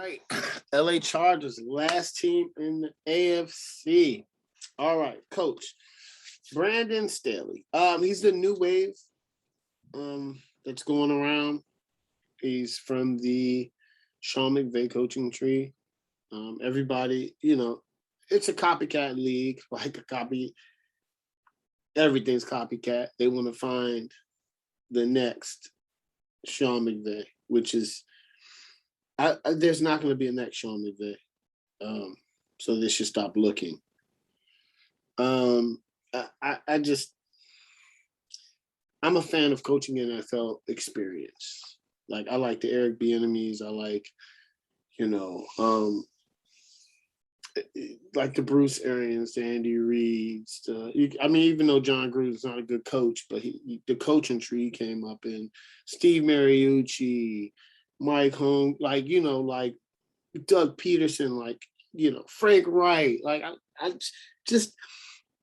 right. LA Chargers, last team in the AFC. All right, coach. Brandon Staley. He's the new wave that's going around. He's from the Sean McVay coaching tree. Everybody, it's a copycat league, like a copy. Everything's copycat. They want to find the next Sean McVay, which is, there's not going to be a next Sean McVay. So they should stop looking. I'm a fan of coaching NFL experience. Like, I like the Eric Bieniemys. I like, like the Bruce Arians, the Andy Reeds. Even though John Gruden's not a good coach, but the coaching tree came up in Steve Mariucci, Mike Holmes, like Doug Peterson, Frank Wright. Like, I just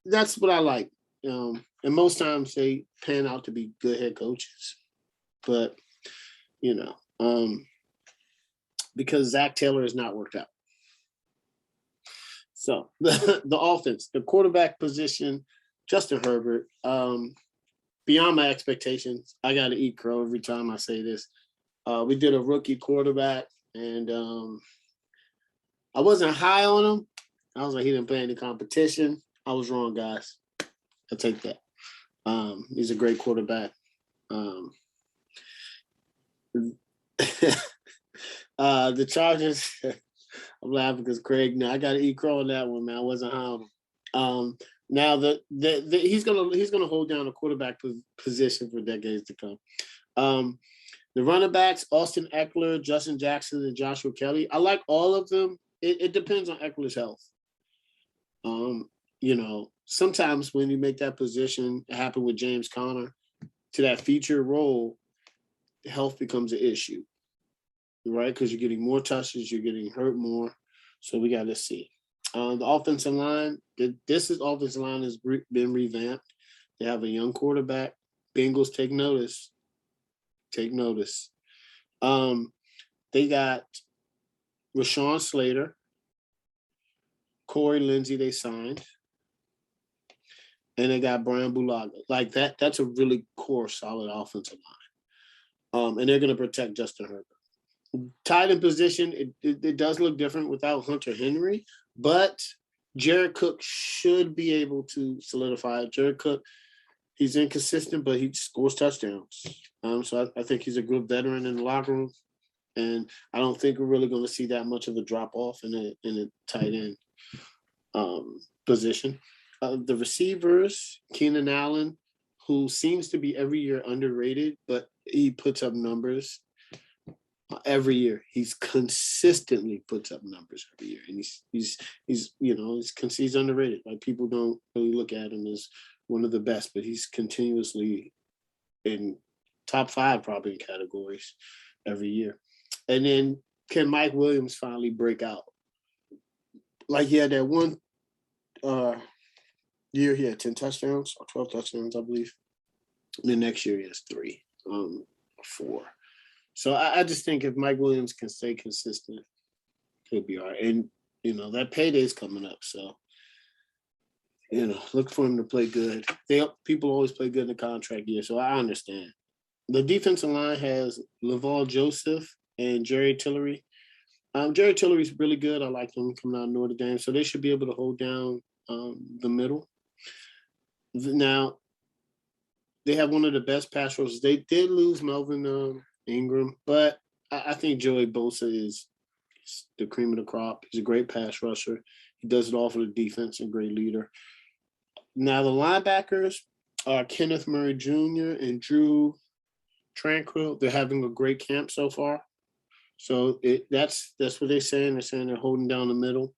that's what I like. And most times they pan out to be good head coaches. But, because Zach Taylor has not worked out. So the offense, the quarterback position, Justin Herbert, beyond my expectations. I got to eat crow every time I say this. We did a rookie quarterback, and I wasn't high on him. I was like, he didn't play any competition. I was wrong, guys. I'll take that. He's a great quarterback. The Chargers, I'm laughing because Craig, I got to eat crow on that one, man. I wasn't high on him. Now he's gonna hold down a quarterback position for decades to come. The running backs, Austin Eckler, Justin Jackson, and Joshua Kelly. I like all of them. It depends on Eckler's health. Sometimes when you make that position, it happened with James Conner, to that feature role, health becomes an issue, right? Because you're getting more touches, you're getting hurt more. So we got to see. The offensive line, offensive line has been revamped. They have a young quarterback. Bengals, take notice. Take notice. They got Rashaan Slater, Corey Lindsey they signed, and they got Brian Bulaga. Like that's a really core, solid offensive line. And they're going to protect Justin Herbert. Tight end position, it does look different without Hunter Henry, but Jared Cook should be able to solidify it. Jared Cook, he's inconsistent, but he scores touchdowns. So I think he's a good veteran in the locker room, and I don't think we're really going to see that much of a drop off in a tight end position. The receivers, Keenan Allen, who seems to be every year underrated, but he puts up numbers every year. He's consistently puts up numbers every year, and he's underrated. Like, people don't really look at him as one of the best, but he's continuously in top 5 probably in categories every year. And then can Mike Williams finally break out? Like, he had that one year he had 10 touchdowns or 12 touchdowns, I believe. And the next year he has 3, 4. So I just think if Mike Williams can stay consistent, he'll be all right. And, that payday's coming up. So, look for him to play good. People always play good in the contract year, so I understand. The defensive line has Laval Joseph and Jerry Tillery. Jerry Tillery's really good. I like him coming out of Notre Dame. So they should be able to hold down the middle. Now, they have one of the best pass rushers. They did lose Melvin Ingram, but I think Joey Bosa is the cream of the crop. He's a great pass rusher. He does it all for the defense and great leader. Now, the linebackers are Kenneth Murray Jr. and Drew Tranquil. They're having a great camp so far. So that's what they're saying. They're saying they're holding down the middle.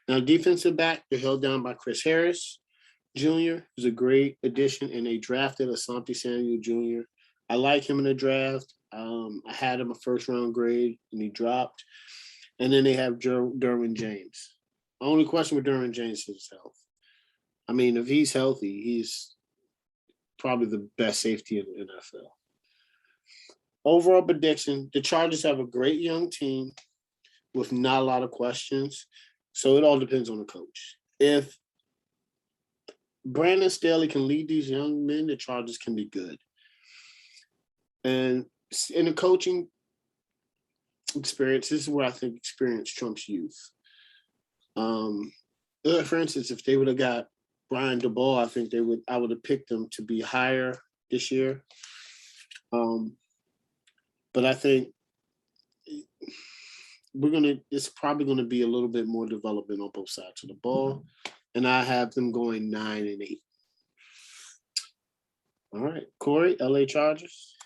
Now, defensive back, they're held down by Chris Harris Jr., who's a great addition, and they drafted Asante Samuel Jr. I like him in the draft. I had him a first-round grade, and he dropped. And then they have Darren James. The only question with Darren James is his health. I mean, if he's healthy, he's probably the best safety in the NFL. Overall prediction, the Chargers have a great young team. with not a lot of questions. So it all depends on the coach. If Brandon Staley can lead these young men, the Chargers can be good. And in the coaching experience, this is where I think experience trumps youth. For instance, if they would have got Brian DeBall, I think I would have picked them to be higher this year. But I think it's probably gonna be a little bit more development on both sides of the ball. And I have them going 9-8. All right, Corey, LA Chargers.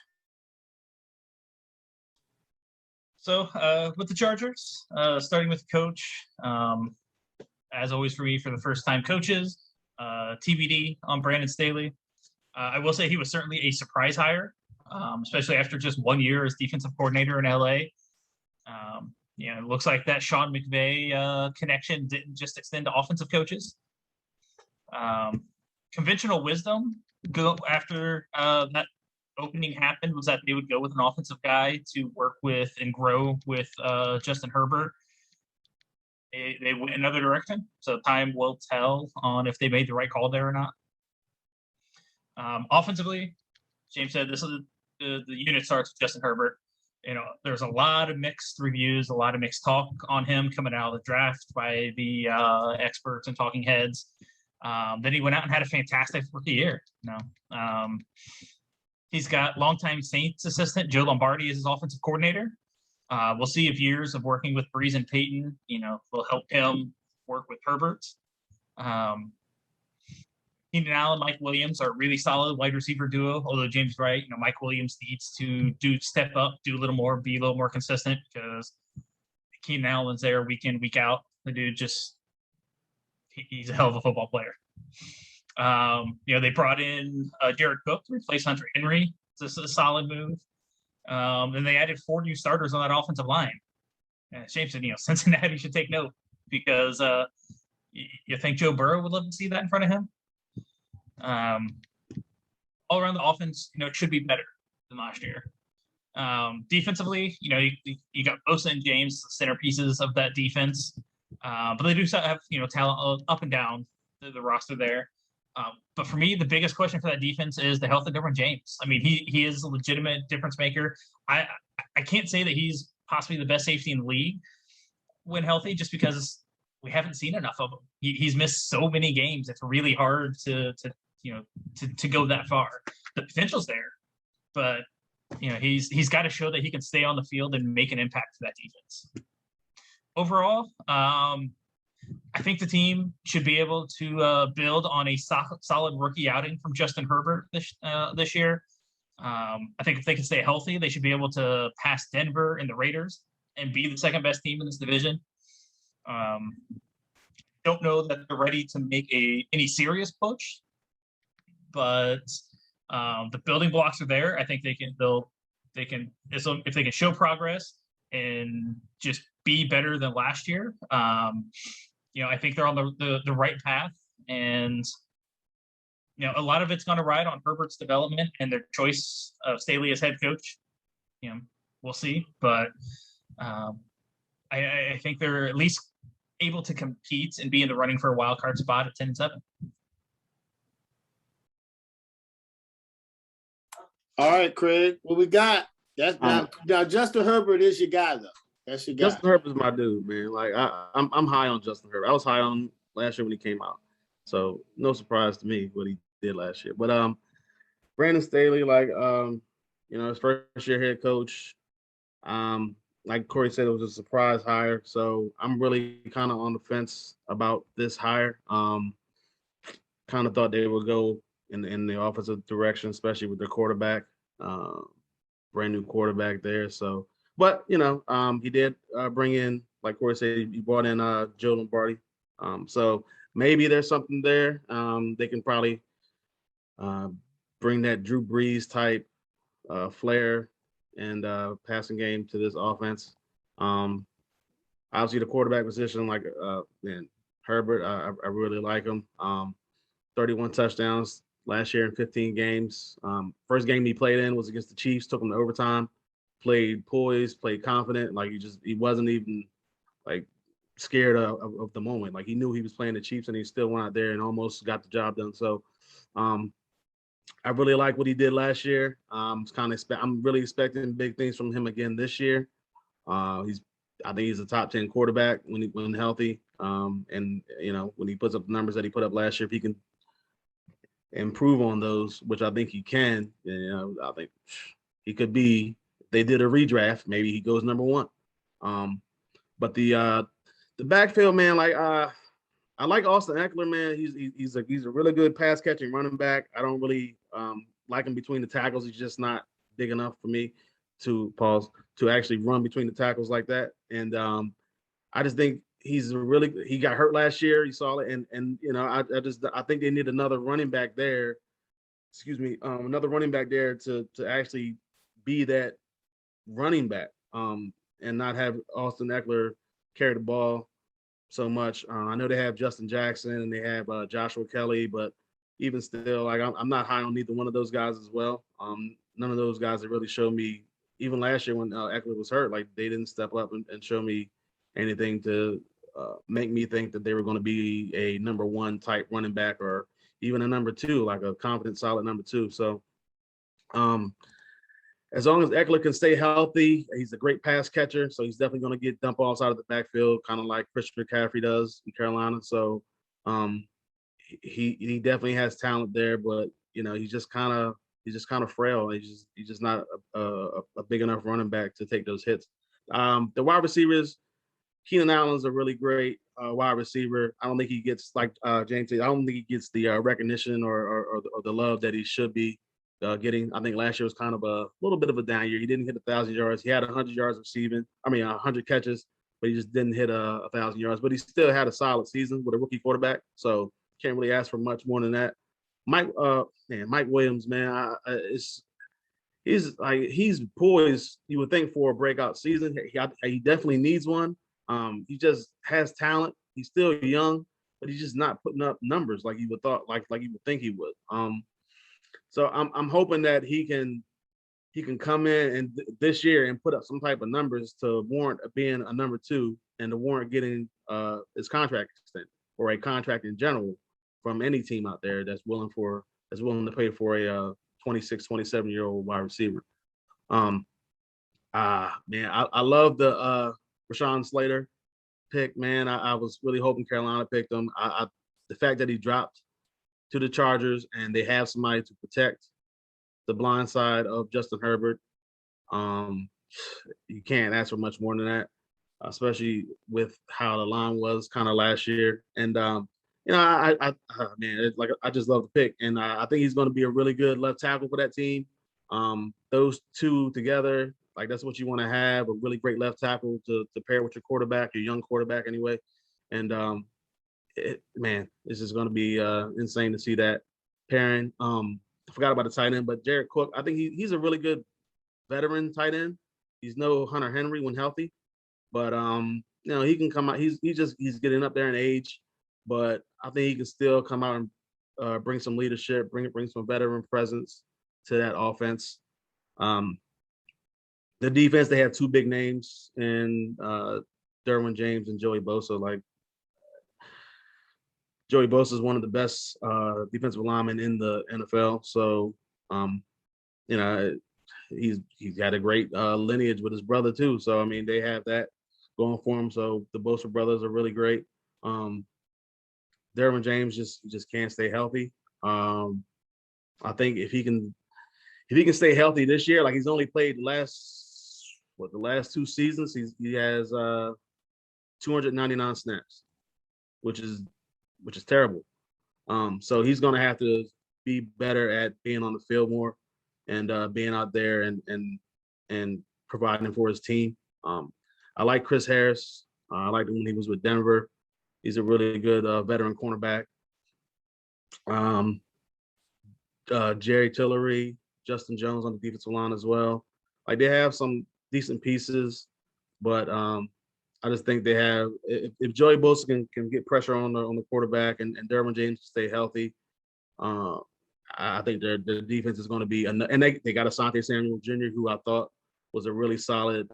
So with the Chargers, starting with the coach, as always for me, for the first-time coaches, TBD on Brandon Staley. I will say he was certainly a surprise hire, especially after just 1 year as defensive coordinator in LA. It looks like that Sean McVay connection didn't just extend to offensive coaches. Conventional wisdom go after that opening happened was that they would go with an offensive guy to work with and grow with Justin Herbert. They went another direction, so time will tell on if they made the right call there or not. Offensively, James said this is the unit starts with Justin Herbert. There's a lot of mixed reviews, a lot of mixed talk on him coming out of the draft by the experts and talking heads. Then he went out and had a fantastic rookie year. He's got longtime Saints assistant Joe Lombardi as his offensive coordinator. We'll see if years of working with Breeze and Peyton, will help him work with Herbert. Keenan Allen, Mike Williams are a really solid wide receiver duo. Although James is right, Mike Williams needs to step up, do a little more, be a little more consistent because Keenan Allen's there week in, week out. The dude he's a hell of a football player. They brought in Jared Cook to replace Hunter Henry. This is a solid move. And they added 4 new starters on that offensive line. James said, Cincinnati should take note because you think Joe Burrow would love to see that in front of him. All around the offense, it should be better than last year. Defensively, you got Bosa and James, the centerpieces of that defense. But they do have, talent up and down the roster there. But for me, the biggest question for that defense is the health of Darren James. I mean, he is a legitimate difference maker. I can't say that he's possibly the best safety in the league when healthy, just because we haven't seen enough of him. He's missed so many games. It's really hard to go that far. The potential's there, but he's got to show that he can stay on the field and make an impact for that defense. Overall, I think the team should be able to build on a solid rookie outing from Justin Herbert this year. I think if they can stay healthy, they should be able to pass Denver and the Raiders and be the second best team in this division. Don't know that they're ready to make any serious push, but the building blocks are there. I think if they can show progress and just be better than last year. I think they're on the right path, and a lot of it's going to ride on Herbert's development and their choice of Staley as head coach. We'll see, but I think they're at least able to compete and be in the running for a wild card spot at 10-7. All right, Craig. What we got? That's now Justin Herbert is your guy, though. That's your guy. Justin Herbert's my dude, man. Like I'm high on Justin Herbert. I was high on him last year when he came out, so no surprise to me what he did last year. But Brandon Staley, his first year head coach. Like Corey said, it was a surprise hire, so I'm really kind of on the fence about this hire. Kind of thought they would go in the offensive direction, especially with their quarterback, brand new quarterback there. So, but he did bring in, like Corey said, he brought in Joe Lombardi. So maybe there's something there. They can probably bring that Drew Brees type flair and passing game to this offense. Obviously, the quarterback position, Herbert, I really like him. 31 touchdowns last year in 15 games. First game he played in was against the Chiefs, took him to overtime, played poised, played confident. He wasn't even like scared of the moment. Like he knew he was playing the Chiefs and he still went out there and almost got the job done. So I really like what he did last year. I'm really expecting big things from him again this year. I think he's a top 10 quarterback when healthy. And when he puts up the numbers that he put up last year, if he can improve on those, which I think he can, I think he could be. They did a redraft, maybe he goes number one. But the backfield, man, like I like Austin Eckler, man. He's a really good pass catching running back. I don't really like him between the tackles. He's just not big enough for me to actually run between the tackles like that. And I just think he got hurt last year. You saw it, and I think they need another running back there. Excuse me, another running back there to actually be that running back, and not have Austin Eckler carry the ball so much. I know they have Justin Jackson and they have Joshua Kelly, but even still, like I'm not high on either one of those guys as well. None of those guys that really showed me, even last year when Eckler was hurt, like they didn't step up and show me anything to make me think that they were going to be a number one type running back or even a number two, like a confident, solid number two. So as long as Eckler can stay healthy, he's a great pass catcher. So he's definitely going to get dump offs out of the backfield, kind of like Christian McCaffrey does in Carolina. So he definitely has talent there, but he's just kind of frail. He's just not a big enough running back to take those hits. The wide receivers, Keenan Allen's a really great wide receiver. I don't think he gets, like James said, I don't think he gets the recognition or the love that he should be getting. I think last year was kind of a little bit of a down year. He didn't hit 1,000 yards. He had 100 yards receiving. 100 catches, but he just didn't hit 1,000 yards. But he still had a solid season with a rookie quarterback. So can't really ask for much more than that. Mike Williams, man, he's poised. You would think for a breakout season. He definitely needs one. He just has talent. He's still young, but he's just not putting up numbers like you would think he would. So I'm hoping that he can come in and this year and put up some type of numbers to warrant being a number two and to warrant getting his contract extended or a contract in general from any team out there that's willing to pay for a 26, 27-year-old wide receiver. Man, I love the Rashaan Slater pick, man. I was really hoping Carolina picked him. The fact that he dropped to the Chargers and they have somebody to protect the blind side of Justin Herbert, you can't ask for much more than that, especially with how the line was kind of last year. And I just love the pick, and I think he's going to be a really good left tackle for that team. Those two together, like that's what you want to have, a really great left tackle to pair with your quarterback, your young quarterback anyway. And it's just going to be insane to see that pairing. I forgot about the tight end, but Jared Cook, I think he's a really good veteran tight end. He's no Hunter Henry when healthy, but he can come out. He's getting up there in age, but I think he can still come out and bring some leadership, bring some veteran presence to that offense. The defense, they have two big names in Darren James and Joey Bosa. Like Joey Bosa is one of the best defensive linemen in the NFL. So, he's had a great lineage with his brother too. So, I mean, they have that going for him. So the Bosa brothers are really great. Darren James just can't stay healthy. I think if he can stay healthy this year, like he's only played the last two seasons, he has 299 snaps, which is terrible. So he's going to have to be better at being on the field more and being out there and providing for his team. I like Chris Harris. I liked him when he was with Denver. He's a really good veteran cornerback. Jerry Tillery, Justin Jones on the defensive line as well. Like they have some decent pieces, but I just think they have. If Joey Bosa can get pressure on the quarterback and Derwin James stay healthy, I think their defense is going to be. And they got Asante Samuel Jr., who I thought was a really solid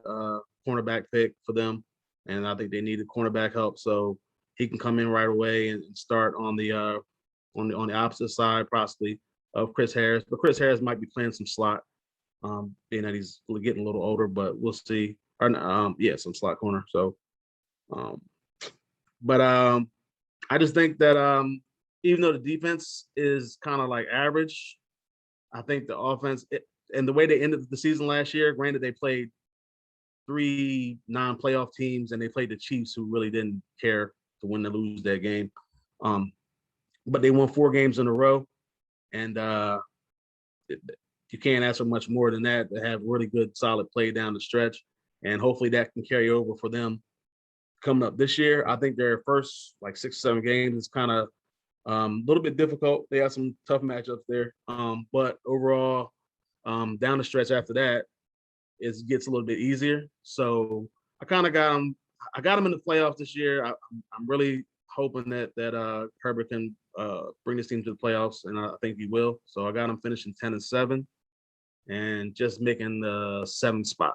cornerback pick for them. and I think they needed cornerback help, so he can come in right away and start on the opposite side, possibly of Chris Harris. But Chris Harris might be playing some slot, being that he's getting a little older, but we'll see. Or some slot corner. So, but I just think that even though the defense is kind of like average, I think the offense and the way they ended the season last year, granted they played 3 non-playoff teams and they played the Chiefs, who really didn't care to win or lose that game. But they won 4 games in a row, and you can't ask for much more than that, to have really good, solid play down the stretch. And hopefully that can carry over for them coming up this year. I think their first 6 or 7 games is kind of a little bit difficult. They have some tough matchups there. But overall, down the stretch after that, it gets a little bit easier. So I kind of got them. I got them in the playoffs this year. I'm really hoping that Herbert can bring this team to the playoffs, and I think he will. So I got them finishing 10-7 and just making the 7th spot.